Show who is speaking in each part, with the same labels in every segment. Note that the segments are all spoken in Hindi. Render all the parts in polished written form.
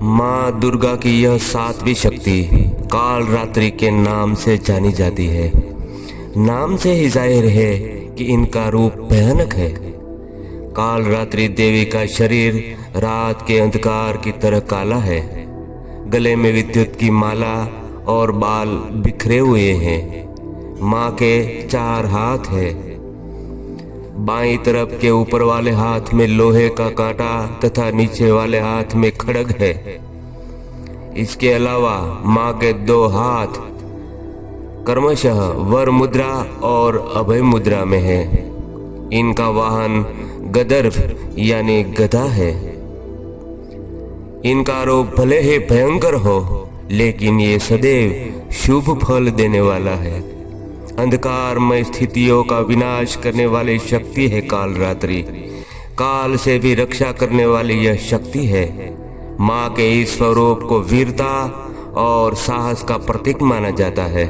Speaker 1: माँ दुर्गा की यह सातवीं शक्ति काल रात्रि के नाम से जानी जाती है। नाम से ही जाहिर है कि इनका रूप भयानक है। काल रात्रि देवी का शरीर रात के अंधकार की तरह काला है। गले में विद्युत की माला और बाल बिखरे हुए हैं। माँ के 4 हाथ हैं। बाईं तरफ के ऊपर वाले हाथ में लोहे का कांटा तथा नीचे वाले हाथ में खड्ग है। इसके अलावा माँ के 2 हाथ क्रमशः वर मुद्रा और अभय मुद्रा में है। इनका वाहन गदर्भ यानी गदा है। इनका रूप भले ही भयंकर हो, लेकिन ये सदैव शुभ फल देने वाला है। अंधकारमय स्थितियों का विनाश करने वाली शक्ति है काल रात्रि। काल से भी रक्षा करने वाली यह शक्ति है। माँ के इस स्वरूप को वीरता और साहस का प्रतीक माना जाता है।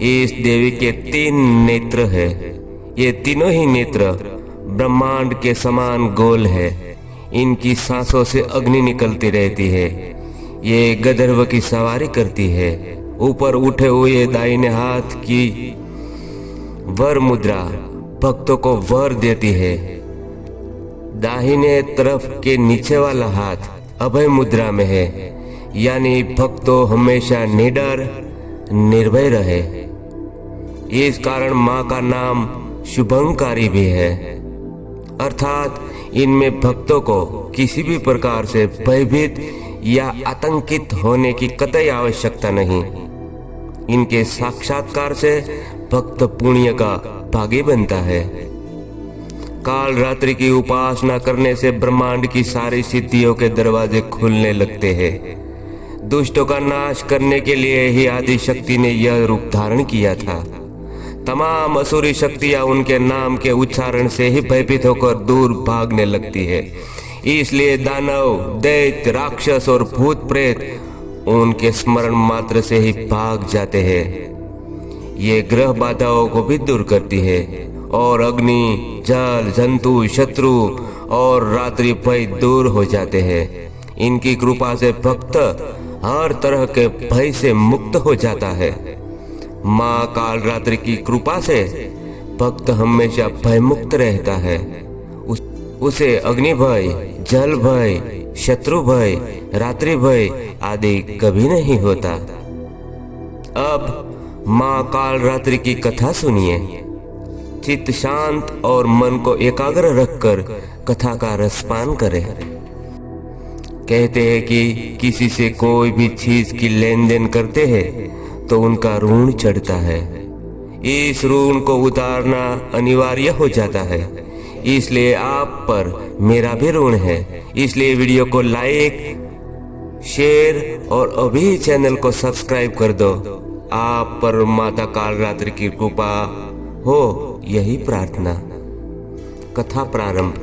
Speaker 1: इस देवी के 3 नेत्र है। ये तीनों ही नेत्र ब्रह्मांड के समान गोल है। इनकी सांसों से अग्नि निकलती रहती है। ये गंधर्व की सवारी करती है। ऊपर उठे हुए दाहिने हाथ की वर मुद्रा भक्तों को वर देती है। दाहिने तरफ के नीचे वाला हाथ अभय मुद्रा में है, यानी भक्तों हमेशा निडर निर्भय रहे। इस कारण माँ का नाम शुभंकारी भी है, अर्थात इनमें भक्तों को किसी भी प्रकार से भयभीत या आतंकित होने की कतई आवश्यकता नहीं। इनके साक्षात्कार से भक्त पुण्य का भागी बनता है। काल रात्रि की उपासना करने से ब्रह्मांड की सारी सिद्धियों के दरवाजे खुलने लगते हैं। दुष्टों का नाश करने के लिए ही आदि शक्ति ने यह रूप धारण किया था। तमाम असुरी शक्तियां उनके नाम के उच्चारण से ही भयभीत होकर दूर भागने लगती है। इसलिए दानव, दैत्य, राक्षस और भूत प्रेत उनके स्मरण मात्र से ही भाग जाते हैं। ये ग्रह बाधाओं को भी दूर करती है और अग्नि, जल, जंतु, शत्रु और रात्रि भय दूर हो जाते हैं। इनकी कृपा से भक्त हर तरह के भय से मुक्त हो जाता है। माँ काल रात्रि की कृपा से भक्त हमेशा भय मुक्त रहता है। उसे अग्नि भय, जल भय, शत्रु भय, रात्रि भय आदि कभी नहीं होता। अब माँ काल रात्रि की कथा सुनिए। चित्त शांत और मन को एकाग्र रखकर कथा का रसपान करें। कहते हैं कि किसी से कोई भी चीज की लेन देन करते हैं तो उनका ऋण चढ़ता है। इस ऋण को उतारना अनिवार्य हो जाता है। इसलिए आप पर मेरा भी ऋण है। इसलिए वीडियो को लाइक, शेयर और अभी चैनल को सब्सक्राइब कर दो। आप पर माता काल रात्रि की कृपा हो, यही प्रार्थना। कथा प्रारंभ।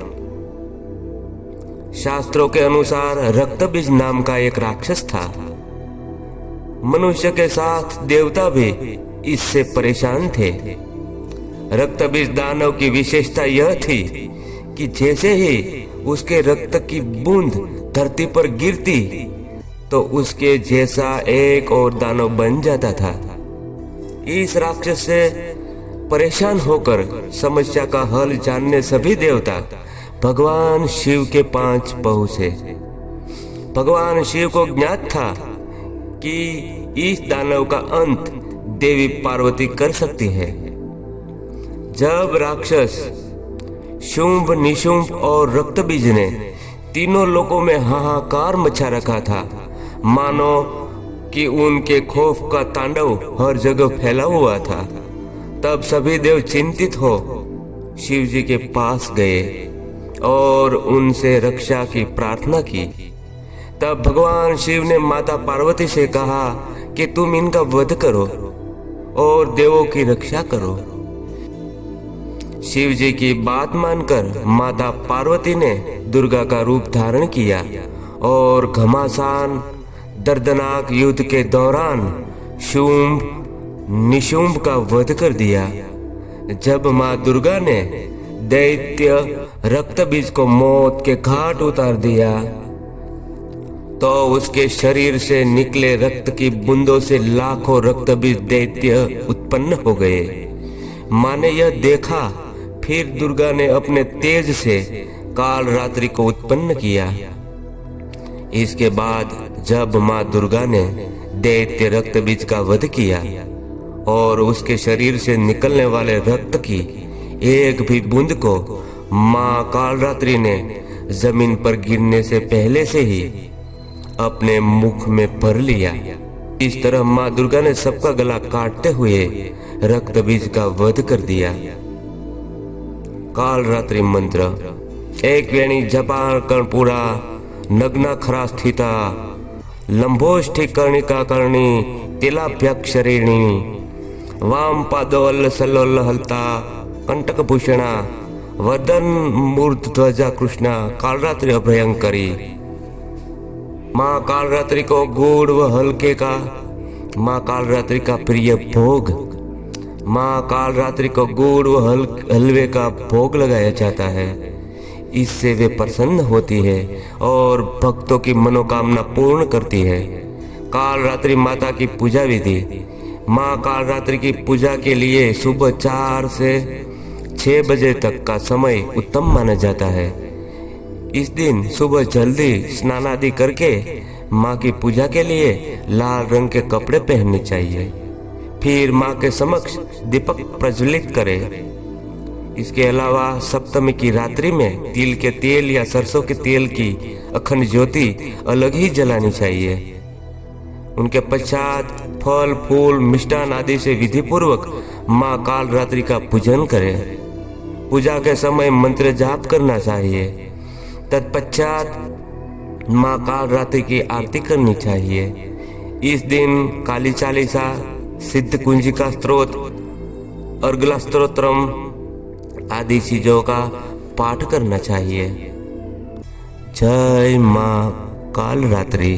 Speaker 1: शास्त्रों के अनुसार रक्तबीज नाम का एक राक्षस था। मनुष्य के साथ देवता भी इससे परेशान थे। रक्तबीज दानव की विशेषता यह थी कि जैसे ही उसके रक्त की बूंद धरती पर गिरती तो उसके जैसा एक और दानव बन जाता था। इस राक्षस से परेशान होकर समस्या का हल जानने सभी देवता भगवान शिव के 5 पहुंचे। भगवान शिव को ज्ञात था कि इस दानव का अंत देवी पार्वती कर सकती है। जब राक्षस शुंभ, निशुंभ और रक्तबीज ने तीनों लोकों में हाहाकार मचा रखा था, मानो कि उनके खौफ का तांडव हर जगह फैला हुआ था, तब सभी देव चिंतित हो शिव जी के पास गए और उनसे रक्षा की प्रार्थना की। तब भगवान शिव ने माता पार्वती से कहा कि तुम इनका वध करो और देवों की रक्षा करो। शिव जी की बात मानकर माता पार्वती ने दुर्गा का रूप धारण किया और घमासान दर्दनाक युद्ध के दौरान शुंभ निशुंभ का वध कर दिया। जब माँ दुर्गा ने दैत्य रक्त बीज को मौत के घाट उतार दिया तो उसके शरीर से निकले रक्त की बूंदों से लाखों रक्त बीज दैत्य उत्पन्न हो गए। माँ ने यह देखा। फिर दुर्गा ने अपने तेज से काल रात्रि को उत्पन्न किया। इसके बाद जब माँ दुर्गा ने दैत्य रक्त बीज का वध किया और उसके शरीर से निकलने वाले रक्त की एक भी बूंद को माँ काल रात्रि ने जमीन पर गिरने से पहले से ही अपने मुख में भर लिया। इस तरह माँ दुर्गा ने सबका गला काटते हुए रक्त बीज का वध कर दिया। काल रात्रि मंत्र। एक वेणी जपान कर्णपुरा नग्ना खरा स्थिता लंबोष्ठि कर्णिका कर्णी तिलाभ्यक्षरिणी वाम पादोल्ल सल्लोल हलता कंटक भूषणा वदन मूर्ध ध्वजा कृष्णा कालरात्रि अभयंकरी। माँ कालरात्रि को गुड़ व हल्के का, माँ कालरात्रि का प्रिय भोग, माँ कालरात्रि को गुड़ व हलवे का भोग लगाया जाता है। इससे वे प्रसन्न होती है और भक्तों की मनोकामना पूर्ण करती है। कालरात्रि माता की पूजा विधि। माँ कालरात्रि की पूजा के लिए सुबह 4 से 6 बजे तक का समय उत्तम माना जाता है। इस दिन सुबह जल्दी स्नान आदि करके माँ की पूजा के लिए लाल रंग के कपड़े पहनने चाहिए। फिर माँ के समक्ष दीपक प्रज्वलित करें। इसके अलावा सप्तमी की रात्रि में तिल के तेल या सरसों के तेल की अखंड ज्योति अलग ही जलानी चाहिए। उनके पश्चात फल फूल मिष्टान आदि से विधि पूर्वक माँ काल रात्रि का पूजन करें। पूजा के समय मंत्र जाप करना चाहिए। तत्पश्चात माँ काल रात्रि की आरती करनी चाहिए। इस दिन काली चालीसा, सिद्ध कुंजिका स्तोत्र, अर्गला स्तोत्रम आदि चीजों का पाठ करना चाहिए। जय माँ काल रात्रि।